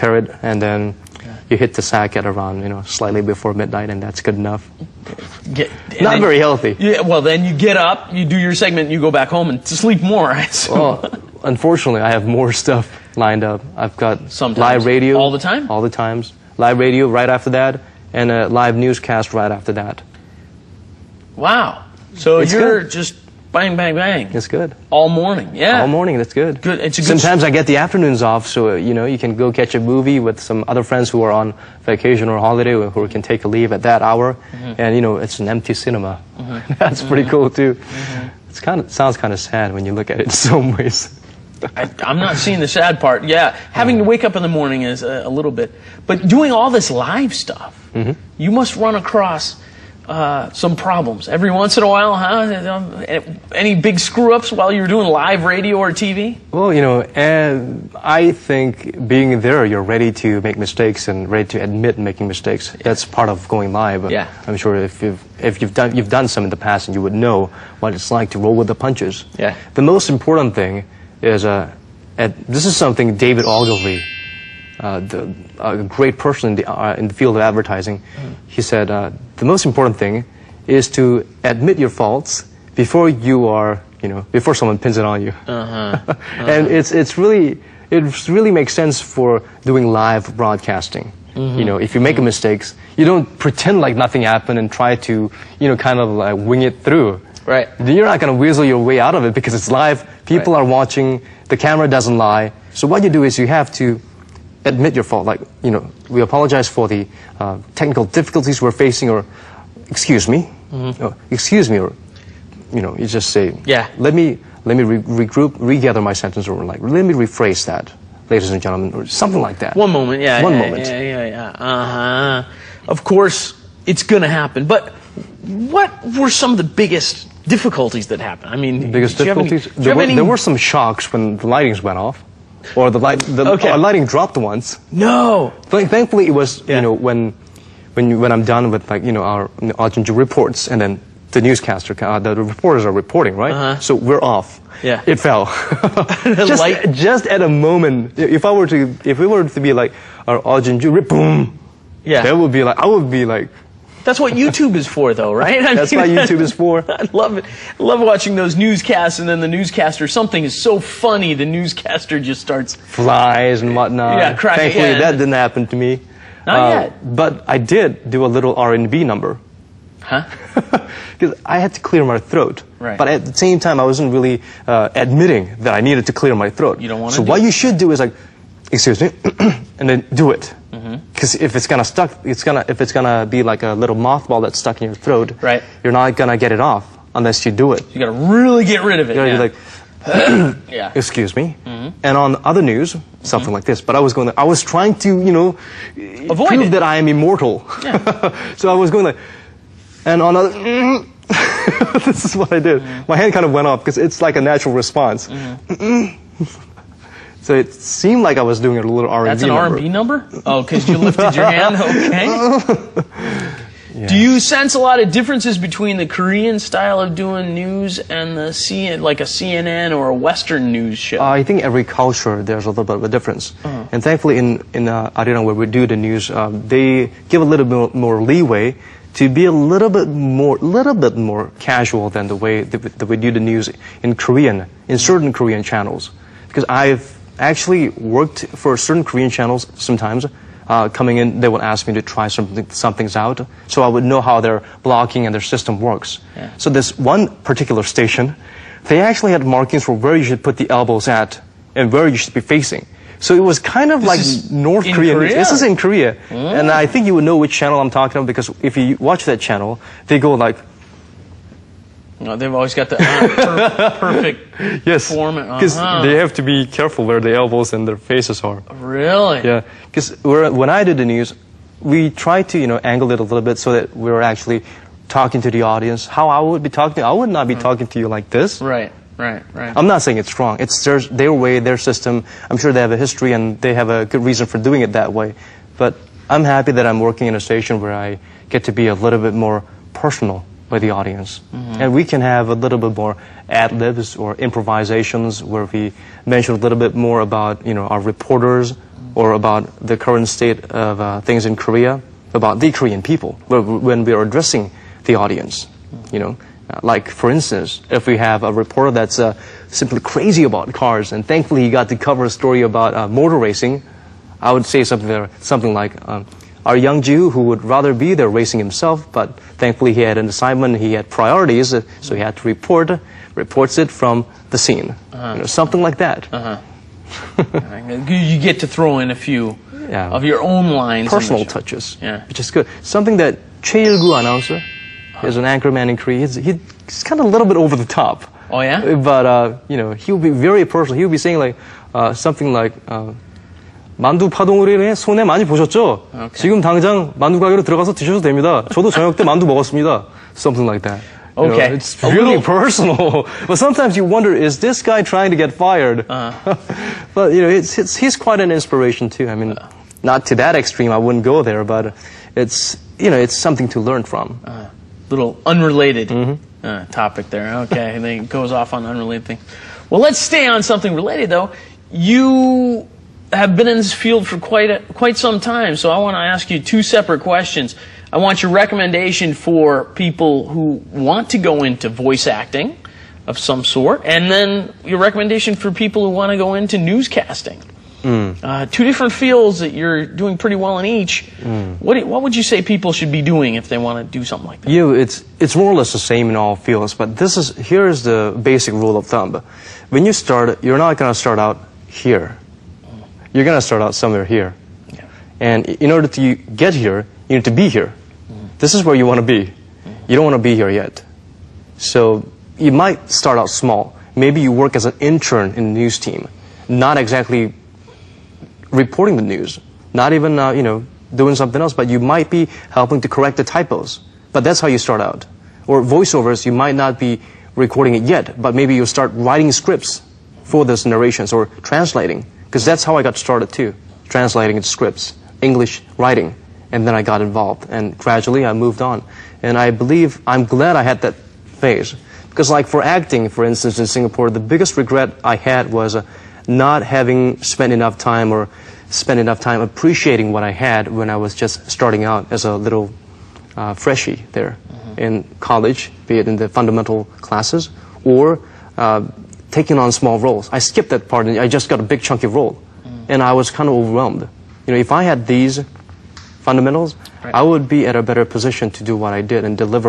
prepare it, and then you hit the sack at around, slightly before midnight, and that's good enough. Not very healthy. Yeah, well, then you get up, you do your segment, and you go back home and sleep more, right? So. Well, unfortunately, I have more stuff lined up. I've got live radio. All the time? All the times. Live radio right after that, and a live newscast right after that. Wow. So you're just bang, bang, bang. It's good. All morning, yeah. All morning, that's good. Good. It's a good. Sometimes I get the afternoons off, so, you can go catch a movie with some other friends who are on vacation or holiday, who can take a leave at that hour, and, it's an empty cinema. That's pretty cool, too. It sounds kind of sad when you look at it in some ways. I'm not seeing the sad part. Yeah, having to wake up in the morning is a little bit. But doing all this live stuff, you must run across some problems every once in a while, huh? Any big screw-ups while you're doing live radio or TV? Well, and I think being there, you're ready to make mistakes and ready to admit making mistakes. That's part of going live. Yeah. I'm sure if you've done some in the past, and you would know what it's like to roll with the punches. Yeah. The most important thing is this is something David Ogilvy, a great person in the field of advertising, he said the most important thing is to admit your faults before before someone pins it on you. And it really makes sense for doing live broadcasting. If you make mistakes, you don't pretend like nothing happened and try to kind of like wing it through. Right. You're not going to weasel your way out of it because it's live. People are watching. The camera doesn't lie. So what you do is you have to admit your fault. Like, we apologize for the technical difficulties we're facing, or excuse me, excuse me, or, you just say, yeah. Let me regroup, regather my sentence, or like, let me rephrase that, ladies and gentlemen, or something like that. One moment, yeah. One moment. Yeah. Of course, it's going to happen. But what were some of the biggest difficulties that happened? I mean, biggest difficulties? There were some shocks when the lightings went off, or the lighting dropped once. No. Thankfully, it was when I'm done with our Arjun reports, and then the newscaster, the reporters are reporting, right? So we're off. Yeah. It fell. just at a moment. If we were to be like our Arjun boom. Yeah. That would be like, I would be like. That's what YouTube is for, though, right? That's what YouTube is for. I love it. I love watching those newscasts, and then the newscaster, something is so funny, the newscaster just starts... Flies and whatnot. Yeah, cracking. Thankfully, that didn't happen to me. Not yet. But I did do a little R&B number. Huh? Because I had to clear my throat. Right. But at the same time, I wasn't really admitting that I needed to clear my throat. You don't want to So what you should do is like, excuse me, and then do it. Because if it's gonna be like a little mothball that's stuck in your throat, right. You're not gonna get it off unless you do it. You gotta really get rid of it. You gotta be like, excuse me. And on other news, something like this. But I was trying to, prove that I am immortal. Yeah. So I was going like, and on other, this is what I did. My hand kind of went up because it's like a natural response. So it seemed like I was doing a little R&B number. That's an R&B number? Oh, because you lifted your hand? Okay. Yeah. Do you sense a lot of differences between the Korean style of doing news and like a CNN or a Western news show? I think every culture, there's a little bit of a difference. And thankfully in Arena, where we do the news, they give a little bit more leeway to be a little bit more casual than the way that we do the news in certain Korean channels. Because I've actually worked for certain Korean channels sometimes. Coming in, they would ask me to try some things out, so I would know how their blocking and their system works. Yeah. So this one particular station, they actually had markings for where you should put the elbows at and where you should be facing. So it was kind of like North Korean. This is in Korea. And I think you would know which channel I'm talking about, because if you watch that channel, they go like... No, they've always got the perfect form. Because they have to be careful where the elbows and their faces are. Really? Yeah, because when I did the news, we tried to angle it a little bit so that we were actually talking to the audience. How I would be talking, I would not be talking to you like this. Right. I'm not saying it's wrong. It's their way, their system. I'm sure they have a history and they have a good reason for doing it that way. But I'm happy that I'm working in a station where I get to be a little bit more personal with the audience. And we can have a little bit more ad-libs or improvisations where we mention a little bit more about our reporters or about the current state of things in Korea, about the Korean people, when we are addressing the audience. You know, like for instance, if we have a reporter that's simply crazy about cars, and thankfully he got to cover a story about motor racing, I would say something like, our young Jew who would rather be there racing himself, but thankfully he had an assignment, he had priorities, so he had to reports it from the scene. You know, something like that. You get to throw in a few of your own lines. Personal touches, which is good. Something that 최일구 announcer is an anchorman in Korea. He's kind of a little bit over the top. Oh yeah? But, you know, he'll be very personal. He'll be saying like, something like, 만두 파동우리에 손해 많이 보셨죠? Okay. 지금 당장 만두 가게로 들어가서 드셔도 됩니다. 저도 저녁 때 만두 먹었습니다. Something like that. Okay. You know, it's really personal. But sometimes you wonder, is this guy trying to get fired? But, you know, he's quite an inspiration too. I mean, not to that extreme, I wouldn't go there, but it's, you know, it's something to learn from. Little unrelated topic there. Okay, and then it goes off on unrelated things. Well, let's stay on something related though. You have been in this field for quite some time, so I want to ask you two separate questions. I want your recommendation for people who want to go into voice acting of some sort, and then your recommendation for people who want to go into newscasting. Two different fields that you're doing pretty well in each. What would you say people should be doing if they want to do something like that? It's more or less the same in all fields, but here is the basic rule of thumb. When you start, you're not going to start out here. You're going to start out somewhere here. Yeah. And in order to get here, you need to be here. This is where you want to be. You don't want to be here yet. So you might start out small. Maybe you work as an intern in the news team, not exactly reporting the news, not even you know, doing something else, but you might be helping to correct the typos. But that's how you start out. Or voiceovers, you might not be recording it yet, but maybe you'll start writing scripts for those narrations or translating. Because that's how I got started too, translating scripts, English writing, and then I got involved, and gradually I moved on. And I'm glad I had that phase. Because like for acting, for instance, in Singapore, the biggest regret I had was not having spent enough time appreciating what I had when I was just starting out as a little freshie there in college, be it in the fundamental classes, or taking on small roles. I skipped that part and I just got a big chunky role. And I was kind of overwhelmed. You know, if I had these fundamentals, I would be at a better position to do what I did and deliver